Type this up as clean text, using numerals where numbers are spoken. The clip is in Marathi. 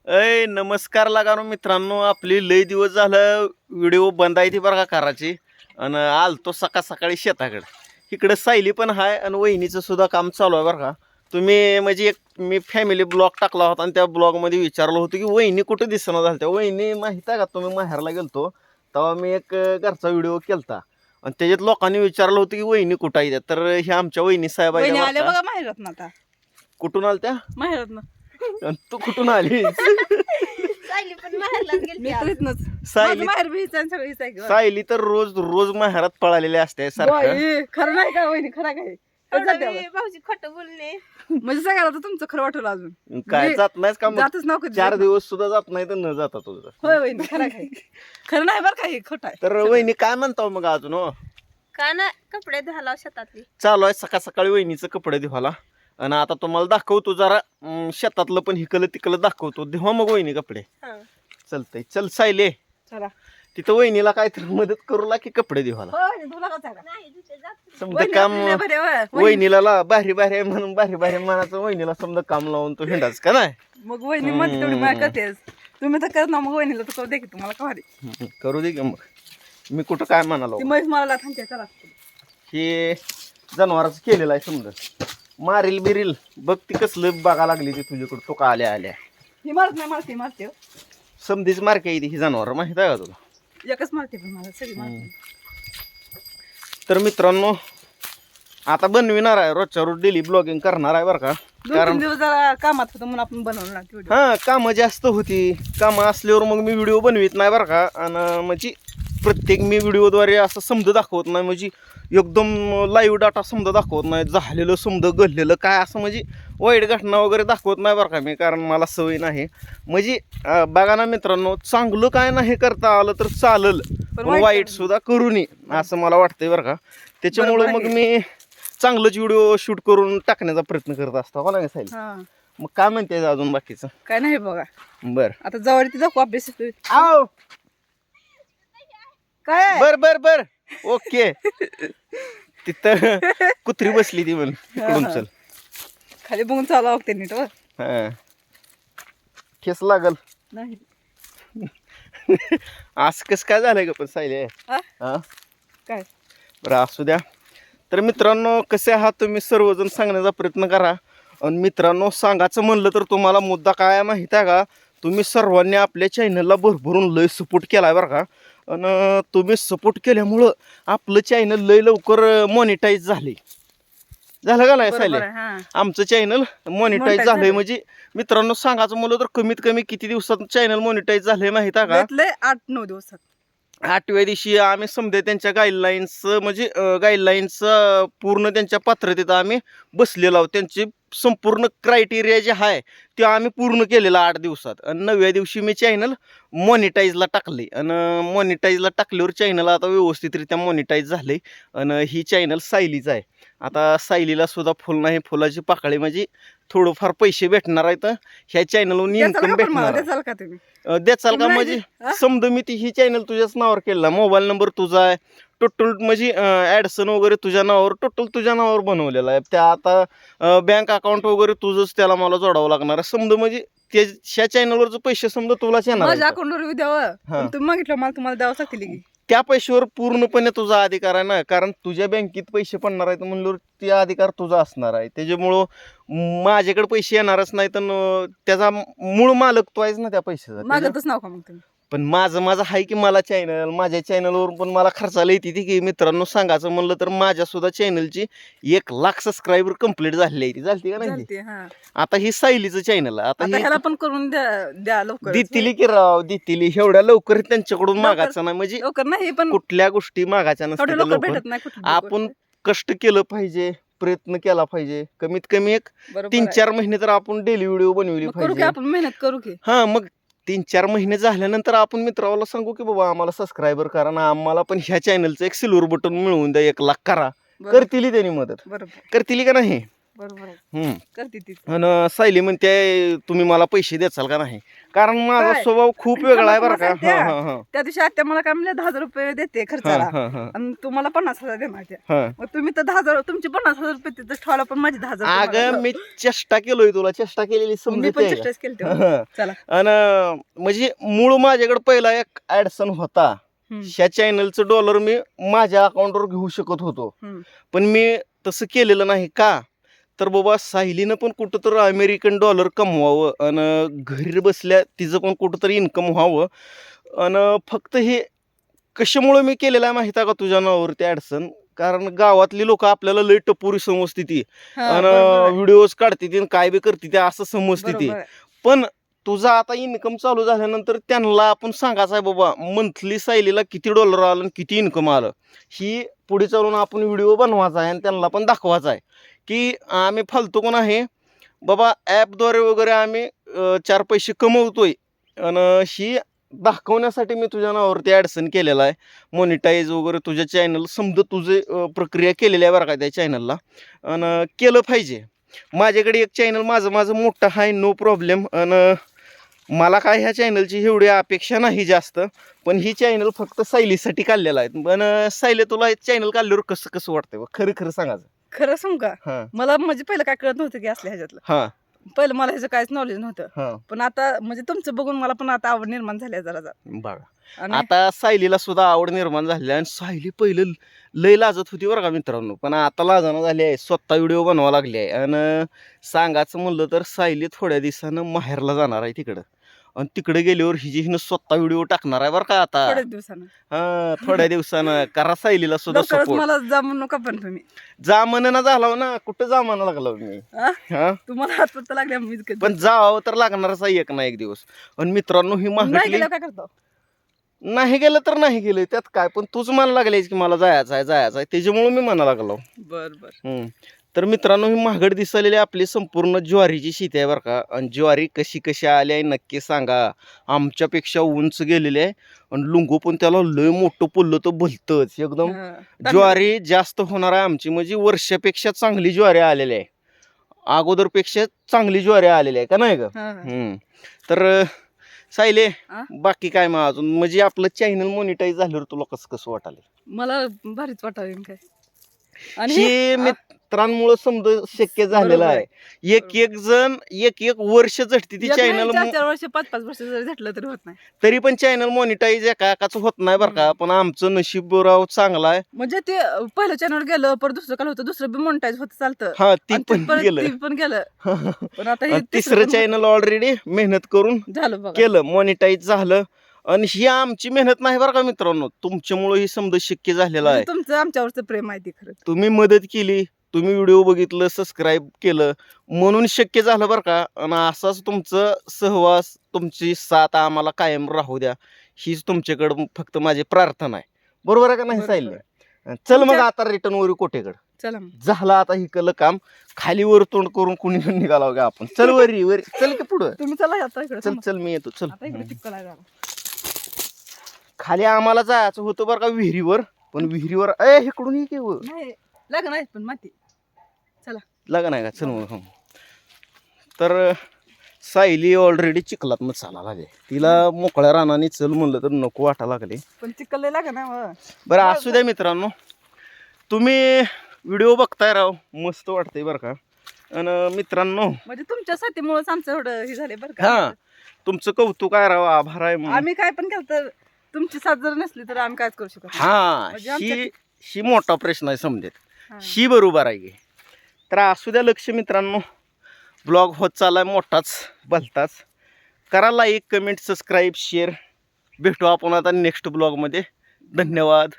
अय नमस्कार लागानो मित्रांनो, आपली लय दिवस झालं व्हिडिओ बंद आहे ती बरं का करायची. आणि आलतो सकाळी शेताकडे. इकडे सायली पण आहे आणि वहिनीचं सुद्धा काम चालू आहे बरं का. तुम्ही म्हणजे एक मी फॅमिली ब्लॉग टाकला होता आणि त्या ब्लॉगमध्ये विचारलं होतं की वहिनी कुठं दिसणं झालं. त्या वहिनी माहीत आहे का, तुम्ही माहेरला गेलतो तेव्हा मी एक घरचा व्हिडिओ केलता आणि त्याच्यात लोकांनी विचारलं होतं की वहिनी कुठं आहे. तर हे आमच्या वहिनी साहेब वहिनी आहे आले बरं का. बघा माहेरात आता. कुठून आल त्या माहेरात आणि तू कुठून आली? सायली पण माहेरलाच गेलती मी आज. तर इथनंच. सायली माझं माहेर बी इथं आणि सगळं इथं आहे गं. सायली तर रोज माहेरात पळालेले असते सारखं. बाई, खरं नाही का वहिनी, खरं काय एवढं जाते मी बघा. भाऊजी खोटं बोलले. म्हणजे सगळ्याला तर तुमचं खरं वाटलं अजून. काय मी जात नाहीस का मग? जातच नव्हतं कधी. 4 दिवस सुद्धा जात नाही तर न जाता तुझं. होय वहिनी, खरं काय खरं नाही बरं काय, खोटं आहे. तर वहिनी काय म्हणताव मग अजून हो? का ना कपडे धुवायला शेतातली. चालू आहे सकाळी वहिनीचं कपडे धुवाला. आणि आता तुम्हाला दाखवतो जरा शेतातलं पण हिकलं तिकलं दाखवतो. धुवा मग वहिनी कपडे. हा. चलतंय, चल सायले चला. तिथं वहिनीला काहीतरी मदत करू लाग की कपडे धुवाला. होय वहिनी, तुला का जागा? नाही तिथे जात. समजा वहिनी काम आपली लय भारी आहे, होय. वहिनीला भारी भारी आहे म्हणून भारी म्हणायचं, वहिनीला समजा काम लावून तो हिंडाच का नाही. मग वहिनी म्हणते तेवढी माया करतेस. तुम्ही तर करत ना, मग वहिनीला तर करू दे की तुम्हाला का भारी. करू दे की मग. मी कुठं काय म्हणालो. ती म्हैस मला थांबते. चला. हे जनावरच केलेलं आहे समजा. मारील बिरील बघ ती कसलं बघा लागली ती तुझ्याकडं. तो का आल्या ही मारत नाही, मारते. समधीच मार्के आहे ही जनावर, माहित आहे का तुला. एकच मारते पण मला सगळी मारते. तर मित्रांनो आता बनविणार आहे, रोजच्या रोज डेली ब्लॉगिंग करणार आहे बरं का. 2-3 दिवस जरा कामात होतं म्हणून आपण बनवलं ना व्हिडिओ. हा कामं जास्त होती. कामं असल्यावर मग मी व्हिडिओ बनवित नाही बरं का. आणि म्हणजे प्रत्येक मी व्हिडिओद्वारे असं समजा दाखवत नाही, म्हणजे एकदम लाईव्ह डाटा समजा दाखवत नाही, झालेलं समजा घडलेलं काय असं म्हणजे वाईट घटना वगैरे दाखवत नाही बरं का मी, कारण मला सवय नाही. म्हणजे बघा ना मित्रांनो, चांगलं काय नाही करता आलं तर चालल, पण वाईट सुद्धा करू नये असं मला वाटतंय बरं का. त्याच्यामुळं मग मी चांगलंच व्हिडिओ शूट करून टाकण्याचा प्रयत्न करत असतो. मला काय हा. मग काय म्हणते अजून बाकीचं? काय नाही बघा. बर आता जवळ ती दाखवू अभ्यास. आव काय आहे? बर ओके. तिथं कुत्री बसली ती म्हणून तिकडून चल. खाली बघून चालू लागते नीट. वर हा ठेस लागल. नाही असं कसं काय झालंय का पण सायले. हा? हा काय बरं असू द्या. तर मित्रांनो कसे आहात तुम्ही सर्वजण सांगण्याचा प्रयत्न करा. आणि मित्रांनो सांगायचं म्हणलं तर तुम्हाला मुद्दा काय आहे माहिती आहे का, तुम्ही सर्वांनी आपल्या चॅनलला भरभरून लय सपोर्ट केला आहे बरं का. आणि तुम्ही सपोर्ट केल्यामुळं आपलं चॅनल लय लवकर मॉनिटाईज झालं का नाही सायले. बरोबर आहे, हा. आमचं चॅनल मॉनिटाईज Monetize झालंय. झालंय. म्हणजे मित्रांनो सांगायचं म्हणलं तर कमीत कमी किती दिवसात चॅनल मॉनिटाईज झालंय माहिती आहे का. घेतलंय 8-9 दिवसात. 8व्या दिवशी आम्ही समजा त्यांच्या गाईडलाईन्स म्हणजे गाईडलाईन्स पूर्ण त्यांच्या पात्रतेत आम्ही बसलेलो आहोत. त्यांची संपूर्ण क्रायटेरिया जे आहे ते आम्ही पूर्ण केलेलं 8 दिवसात. आणि 9व्या दिवशी मी चॅनल मॉनिटाईजला टाकले. आणि मॉनिटाईजला टाकल्यावर चॅनल आता व्यवस्थितरित्या मॉनिटाईज झाले. आणि ही चॅनल सायलीचं आहे. आता सायलीला सुद्धा फुल नाही, फुलाची पाकळी म्हणजे थोडंफार पैसे भेटणार आहेत. ह्या चॅनलवरून द्याल इन्कम का पण मला? भेटणार आहे. द्याल का तुम्ही? द्याचाल का नाही, म्हणजे हा? समजा मी ती ही चॅनल तुझ्याच नावावर केला, मोबाईल नंबर तुझा आहे, टोटल म्हणजे ॲडसन वगैरे तुझ्या नावावर, टोटल तुझ्या नावावर बनवलेला आहे. त्या आता बँक अकाउंट वगैरे तुझंच त्याला मला जोडावं लागणार आहे समजा. म्हणजे ह्या चॅनलवरचे पैसे समजा तुलाच येणार माझ्या आहेत. अकाउंटवर द्यावं. पण तुम्ही मागितलं मला, तुम्हाला द्यावं लागतील की. त्या पैशावर पूर्णपणे तुझा अधिकार आहे ना, कारण तुझ्या बँकेत पैसे पडणार आहेत म्हणल्यावर ते अधिकार तुझा असणार आहे. त्याच्यामुळं माझ्याकडे पैसे येणारच नाही, तर त्याचा मूळ मालक तो आहेस ना त्या पैशाचा. मागतच नाव का मग तुम्ही? पण माझं आहे की मला चॅनल, माझ्या चॅनलवर पण मला खर्चाला येते ती की. मित्रांनो सांगायचं म्हणलं तर माझ्या सुद्धा चॅनलची 1,00,000 सबस्क्रायबर कंप्लीट झालेली आहे. ती झालती का नाही? चालते, हा. आता ही सायलीचं चॅनल आहे. आता आता ह्याला पण करून द्या लवकर. देतील की राव, देतील. एवढ्या लवकर त्यांच्याकडून मागायचं नाही, म्हणजे लवकर नाही पण कुठल्या गोष्टी मागायच्या थोडं नसतात लवकर लवकर. भेटत नाही कुठली आपण गोष्ट. कष्ट केलं पाहिजे, प्रयत्न केला पाहिजे. कमीत कमी एक बरोबर 3-4 महिने तर आपण डेली व्हिडिओ बनवली आहे. मग करू की पाहिजे. आपण, मेहनत करू की. हा मग 3-4 महिने झाल्यानंतर आपण मित्राला सांगू की बाबा आम्हाला सबस्क्रायबर करा ना, आम्हाला पण ह्या चॅनलचं एक सिल्वर बटन मिळवून द्या, 1,00,000 करा. बरोबर. करतील त्यांनी मदत, बरोबर. करतील का नाही. बरोबर आहे. हम्म. करते ती आणि सायली म्हणते तुम्ही मला पैसे द्याल का नाही, कारण माझा काय? स्वभाव खूप वेगळा आहे बरं का. तुम्हाला सांगते, हा हा त्या दिवशी आत्या मला काय म्हणले 10,000 रुपये देते हा खर्चाला हा हा आणि तुम्हाला 50,000 देणार त्या. हा. मग तुम्ही तर 10,000 तुमचे 50,000 रुपये तिथं ठेवायला पण माझे 10,000 अगं तुम्हाला. मी चेष्टा केलोय, तुला चेष्टा केलेली मी समजते पण का? चेष्टाच केली हा. तेव्हा. चला आणि म्हणजे मूळ माझ्याकडे पहिला एक ऍडसन होता. हम्म. ह्या चॅनलचं डॉलर मी माझ्या अकाउंटवर घेऊ शकत होतो, हम्म. पण मी तसं केलेलं नाही. का तर बाबा सायलीनं पण कुठं तर अमेरिकन डॉलर कमवावं आणि घरी बसल्या तिचं पण कुठं तरी इन्कम व्हावं. आणि फक्त हे कशामुळे मी केलेलं आहे माहिती आहे का तुझ्या नावावरती ॲडसन, कारण गावातली लोक आपल्याला लय टपोरी समजते ती हा, आणि बरोबर आहे. व्हिडिओज काढते ती आणि काय बी करते ती असं समजते ती. बरोबर आहे. पण तुझा आता इन्कम चालू झाल्यानंतर त्यांना आपण सांगायचं आहे बाबा मंथली सायलीला किती डॉलर आलं आणि किती इन्कम आलं, ही पुढे चालून आपण व्हिडिओ बनवायचा आहे आणि त्यांना पण दाखवायचा आहे की आम्ही फालतू कोण आहे बाबा, ॲपद्वारे वगैरे आम्ही 4 पैसे कमवतोय. आणि ही दाखवण्यासाठी मी तुझ्या नावावरती ॲडसन केलेला आहे. मॉनिटाईज वगैरे तुझ्या चॅनल समजा तुझे प्रक्रिया केलेली आहे बरं का त्या चॅनलला, आणि केलं पाहिजे. माझ्याकडे एक चॅनल माझं मोठं आहे, नो प्रॉब्लेम. आणि मला काय ह्या चॅनलची एवढी अपेक्षा नाही जास्त, पण ही चॅनल फक्त सायलीसाठी काढलेलं आहे. पण सायली तुला हे चॅनल काढल्यावर कसं कसं वाटतंय बघ, खरं खरं सांगायचं. खरं सांगू का, हां मला म्हणजे पहिलं काय कळत नव्हतं की असल्या ह्याच्यातलं. हां पहिलं मला ह्याचं काहीच नॉलेज नव्हतं, हां पण आता म्हणजे तुमचं बघून मला पण आता आवड निर्माण झाली आहे जरा जरा. बघा, आणि आता सायलीला सुद्धा आवड निर्माण झाली आहे. आणि सायली पहिलं लय लाजत होती बरं का मित्रांनो, पण आता लाजानं झाली आहे, स्वतः व्हिडिओ बनवा लागली आहे. आणि सांगायचं म्हणलं तर सायली थोड्या दिवसानं माहेरला जाणार आहे तिकडं, आणि तिकडे गेल्यावर हिनं स्वतः व्हिडिओ टाकणार आहे बरं का आता. थोड्याच दिवसानं हा, थोड्या दिवसानं. करा सायलीला सुद्धा लवकरच सपोर्ट. मला जा म्हणू नका पण तुम्ही. जा म्हणणं झाला ना, कुठं जा म्हणा लागलो मी. हा? हा, तुम्हाला हातपत्ता लागल्या मी कधी- पण जावं तर लागणारच आहे एक ना एक दिवस. आणि मित्रांनो ही नाही महागडली, गेल्यावर काय करतो. नाही गेलं तर नाही गेलं त्यात काय, पण तूच म्हणायला लागलीस की मला जायचं आहे त्याच्यामुळे मी म्हणा लागलो. बर बर. तर मित्रांनो ही महागड दिसलेली आपली संपूर्ण ज्वारीची शेती आहे बरं का. आणि ज्वारी कशी कशी आली आहे नक्की सांगा. आमच्यापेक्षा उंच गेलेली आहे आणि लुंगू पण त्याला लय मोठं पडलं तर भलतंच एकदम. ज्वारी जास्त होणार आहे आमची, म्हणजे वर्षापेक्षा चांगली ज्वारी आलेली आहे, अगोदरपेक्षा चांगली ज्वारी आलेली आहे का नाही का. तर सायले बाकी काय मग अजून, म्हणजे आपलं चॅनल मॉनिटाईज झाल्यावर तुला कसं कसं वाटाले. मला भारीच वाटावे काय. आणि हे मित्रांमुळे समजा शक्य झालेलं आहे. एक एक जण एक वर्ष झटते ती चॅनल, 4 वर्ष 5 वर्ष जरी झटलं तरी होत नाही. तरी पण चॅनल मॉनिटाईज एकाच होत नाही बरं का. पण आमचं नशीब राव चांगलं आहे. म्हणजे ते पहिलं चॅनल गेलं, परत दुसरं काल होतं, दुसरं बी मॉनिटाईज होत चालतं. हा, ती आणि पण परत गेलं. ती पण गेलं. पण आता हे तिसरं चॅनल ऑलरेडी मेहनत करून झालं बघा. केलं, मॉनिटाईज झालं. आणि ही आमची मेहनत नाही बरं का मित्रांनो, तुमच्यामुळे ही समजा शक्य झालेलं आहे. म्हणजे तुमचं आमच्यावरचं प्रेम आहे ते खरं. तुम्ही मदत केली, तुम्ही व्हिडिओ बघितलं, सबस्क्राईब केलं म्हणून शक्य झालं बरं का. आणि असाच तुमचं सहवास, तुमची साथ आम्हाला कायम राहू द्या, हीच तुमच्याकडं फक्त माझी प्रार्थना आहे. बरोबर आहे का नाही बरोबर सायली. चल मग आता रिटर्न वर कोटेकडं चला मग. झालं आता ही कलं काम. खाली वर तोंड करून कुणी निघाला का आपण. चल वरी चल की पुढं. तुम्ही चला आता इकडे. चल चल मी येतो. चल आता इकडे चिक्कल आहे जरा. खाली आम्हाला जायचं होतं बरं का विहिरीवर, पण विहिरीवर इकडून ये की वर. नाही लागण आहे पण माती. चला लागा नाही का. चल मग. तर सायली ऑलरेडी चिखलात मग चाला लागले, तिला मोकळ्या रानाने चल म्हणलं तर नको वाटा लागले. पण चिक्कल लागण आहे. बरं असू द्या मित्रांनो, तुम्ही व्हिडिओ बघताय राव, मस्त वाटतंय बरं का. आणि मित्रांनो म्हणजे तुमच्या साथीमुळेच आमचं एवढं हे झाले बरं हा, का. तुमचं कौतुक आहे राव, आभार आहे म्हणून. आम्ही काय पण केलं तर तुमची साथ जर नसली तर आम्ही कायच करू शकत नाही. हा, म्हणजे आमच्या- ही मोठा प्रश्न आहे समजेत. हा. ही बरोबर आहे की. तर असू द्या लक्ष मित्रांनो, ब्लॉग होत चाललाय मोठाच भलताच. करा लाईक, कमेंट, सबस्क्राईब, शेअर. भेटू आपण आता नेक्स्ट ब्लॉगमध्ये. धन्यवाद.